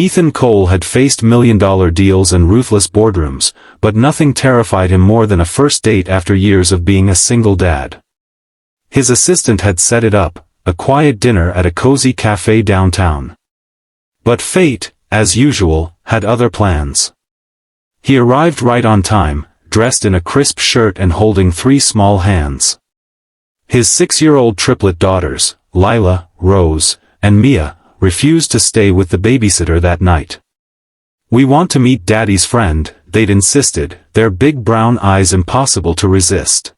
Ethan Cole had faced million-dollar deals and ruthless boardrooms, but nothing terrified him more than a first date after years of being a single dad. His assistant had set it up, a quiet dinner at a cozy cafe downtown. But fate, as usual, had other plans. He arrived right on time, dressed in a crisp shirt and holding 3 small hands. His 6-year-old triplet daughters, Lila, Rose, and Mia, refused to stay with the babysitter that night. "We want to meet Daddy's friend," they'd insisted, their big brown eyes impossible to resist.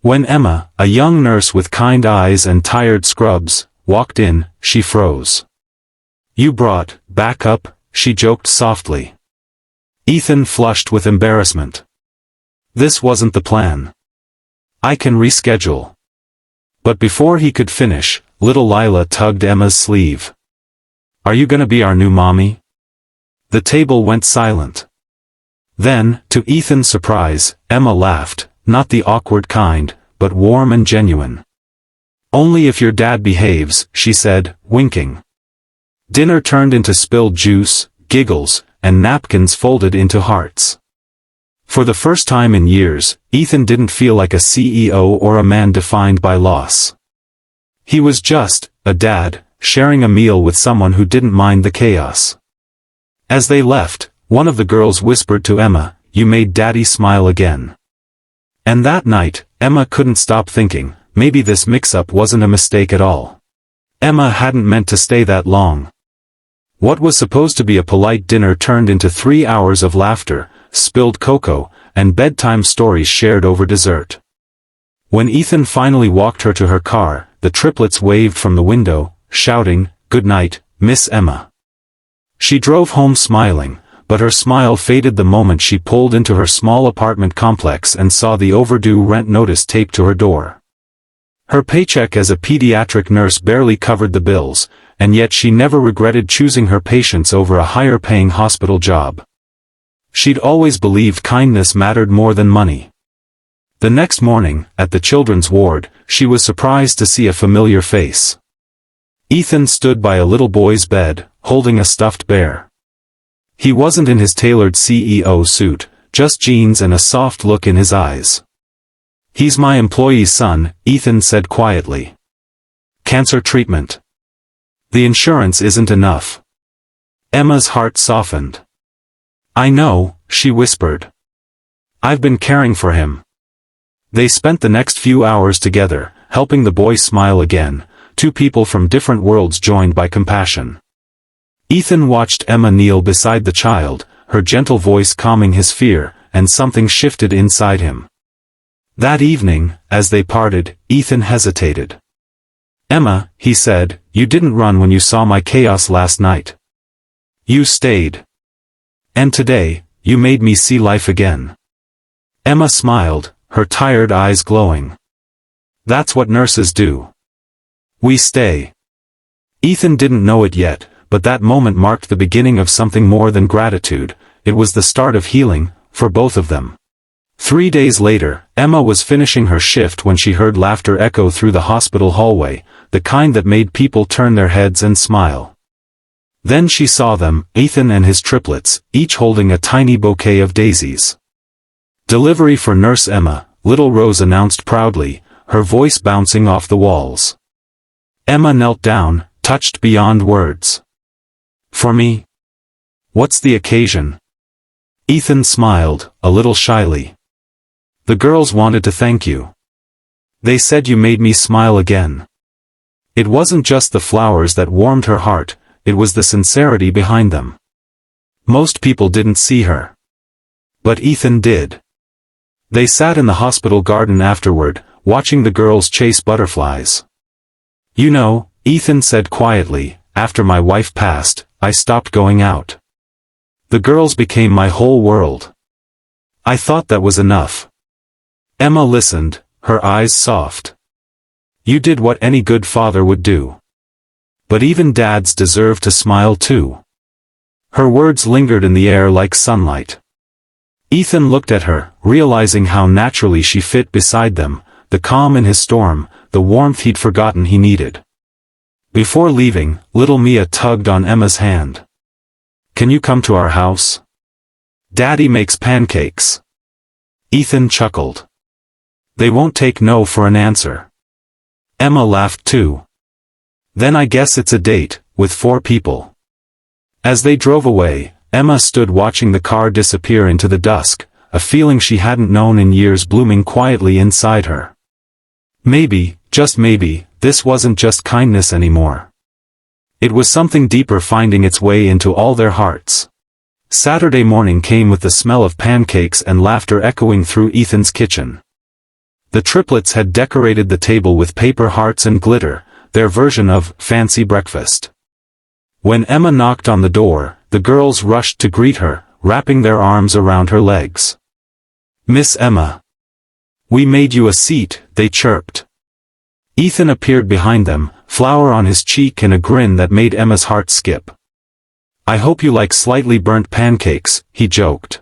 When Emma, a young nurse with kind eyes and tired scrubs, walked in, she froze. "You brought backup," she joked softly. Ethan flushed with embarrassment. "This wasn't the plan. I can reschedule." But before he could finish, little Lila tugged Emma's sleeve. "Are you gonna be our new mommy?" The table went silent. Then, to Ethan's surprise, Emma laughed, not the awkward kind, but warm and genuine. "Only if your dad behaves," she said, winking. Dinner turned into spilled juice, giggles, and napkins folded into hearts. For the first time in years, Ethan didn't feel like a CEO or a man defined by loss. He was just a dad, sharing a meal with someone who didn't mind the chaos. As they left, one of the girls whispered to Emma, "You made Daddy smile again." And that night, Emma couldn't stop thinking, maybe this mix-up wasn't a mistake at all. Emma hadn't meant to stay that long. What was supposed to be a polite dinner turned into 3 hours of laughter, spilled cocoa, and bedtime stories shared over dessert. When Ethan finally walked her to her car, the triplets waved from the window, shouting, "Good night, Miss Emma." She drove home smiling, but her smile faded the moment she pulled into her small apartment complex and saw the overdue rent notice taped to her door. Her paycheck as a pediatric nurse barely covered the bills, and yet she never regretted choosing her patients over a higher-paying hospital job. She'd always believed kindness mattered more than money. The next morning, at the children's ward, she was surprised to see a familiar face. Ethan stood by a little boy's bed, holding a stuffed bear. He wasn't in his tailored CEO suit, just jeans and a soft look in his eyes. "He's my employee's son," Ethan said quietly. "Cancer treatment. The insurance isn't enough." Emma's heart softened. "I know," she whispered. "I've been caring for him." They spent the next few hours together, helping the boy smile again, 2 people from different worlds joined by compassion. Ethan watched Emma kneel beside the child, her gentle voice calming his fear, and something shifted inside him. That evening, as they parted, Ethan hesitated. "Emma," he said, "you didn't run when you saw my chaos last night. You stayed. And today, you made me see life again." Emma smiled, her tired eyes glowing. "That's what nurses do. We stay." Ethan didn't know it yet, but that moment marked the beginning of something more than gratitude. It was the start of healing, for both of them. 3 days later, Emma was finishing her shift when she heard laughter echo through the hospital hallway, the kind that made people turn their heads and smile. Then she saw them, Ethan and his triplets, each holding a tiny bouquet of daisies. "Delivery for Nurse Emma," little Rose announced proudly, her voice bouncing off the walls. Emma knelt down, touched beyond words. "For me? What's the occasion?" Ethan smiled, a little shyly. "The girls wanted to thank you. They said you made me smile again." It wasn't just the flowers that warmed her heart, it was the sincerity behind them. Most people didn't see her. But Ethan did. They sat in the hospital garden afterward, watching the girls chase butterflies. "You know," Ethan said quietly, "after my wife passed, I stopped going out. The girls became my whole world. I thought that was enough." Emma listened, her eyes soft. "You did what any good father would do. But even dads deserve to smile too." Her words lingered in the air like sunlight. Ethan looked at her, realizing how naturally she fit beside them, the calm in his storm, the warmth he'd forgotten he needed. Before leaving, little Mia tugged on Emma's hand. Can you come to our house? Daddy makes pancakes. Ethan chuckled. They won't take no for an answer. Emma laughed too. Then I guess it's a date, with 4 people. As they drove away, Emma stood watching the car disappear into the dusk, a feeling she hadn't known in years blooming quietly inside her. Maybe, just maybe, this wasn't just kindness anymore. It was something deeper finding its way into all their hearts. Saturday morning came with the smell of pancakes and laughter echoing through Ethan's kitchen. The triplets had decorated the table with paper hearts and glitter, their version of fancy breakfast. When Emma knocked on the door, the girls rushed to greet her, wrapping their arms around her legs. "Miss Emma. We made you a seat," they chirped. Ethan appeared behind them, flour on his cheek and a grin that made Emma's heart skip. "I hope you like slightly burnt pancakes," he joked.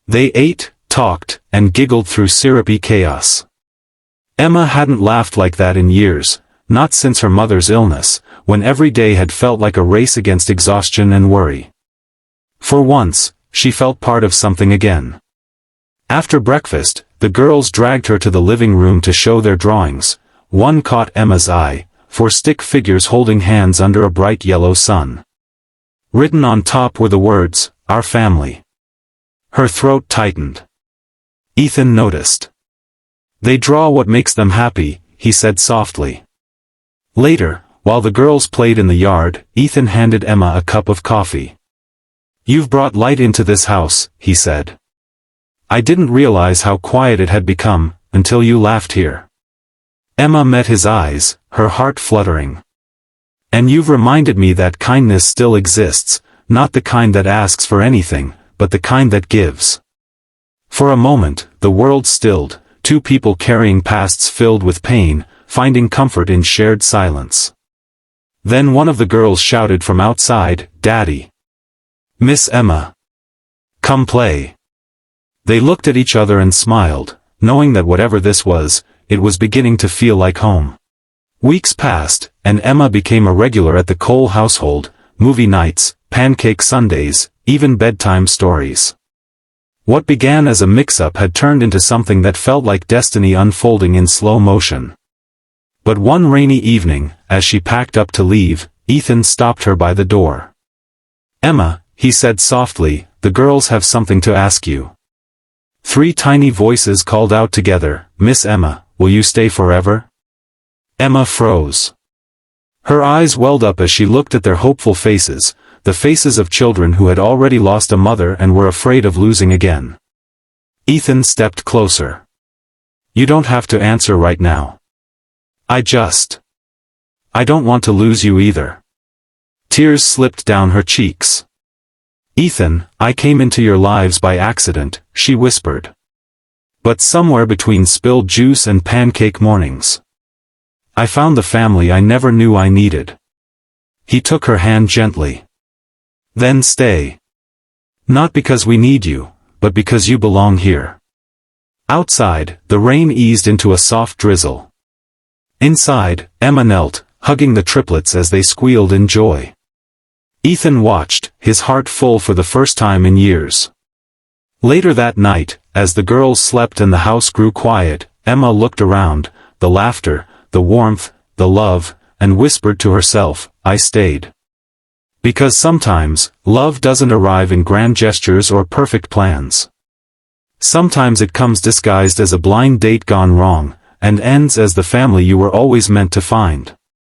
They ate, talked, and giggled through syrupy chaos. Emma hadn't laughed like that in years, not since her mother's illness, when every day had felt like a race against exhaustion and worry. For once, she felt part of something again. After breakfast, the girls dragged her to the living room to show their drawings. One caught Emma's eye, 4 stick figures holding hands under a bright yellow sun. Written on top were the words, "Our family." Her throat tightened. Ethan noticed. "They draw what makes them happy," he said softly. Later, while the girls played in the yard, Ethan handed Emma a cup of coffee. "You've brought light into this house," he said. "I didn't realize how quiet it had become, until you laughed here." Emma met his eyes, her heart fluttering. "And you've reminded me that kindness still exists, not the kind that asks for anything, but the kind that gives." For a moment, the world stilled, 2 people carrying pasts filled with pain, finding comfort in shared silence. Then one of the girls shouted from outside, "Daddy! Miss Emma! Come play!" They looked at each other and smiled, knowing that whatever this was, it was beginning to feel like home. Weeks passed, and Emma became a regular at the Cole household, movie nights, pancake Sundays, even bedtime stories. What began as a mix-up had turned into something that felt like destiny unfolding in slow motion. But one rainy evening, as she packed up to leave, Ethan stopped her by the door. "Emma," he said softly, "the girls have something to ask you." 3 tiny voices called out together, "Miss Emma, will you stay forever?" Emma froze. Her eyes welled up as she looked at their hopeful faces, the faces of children who had already lost a mother and were afraid of losing again. Ethan stepped closer. "You don't have to answer right now. I don't want to lose you either." Tears slipped down her cheeks. "Ethan, I came into your lives by accident," she whispered. "But somewhere between spilled juice and pancake mornings, I found the family I never knew I needed." He took her hand gently. "Then stay. Not because we need you, but because you belong here." Outside, the rain eased into a soft drizzle. Inside, Emma knelt, hugging the triplets as they squealed in joy. Ethan watched, his heart full for the first time in years. Later that night, as the girls slept and the house grew quiet, Emma looked around, the laughter, the warmth, the love, and whispered to herself, "I stayed." Because sometimes, love doesn't arrive in grand gestures or perfect plans. Sometimes it comes disguised as a blind date gone wrong, and ends as the family you were always meant to find.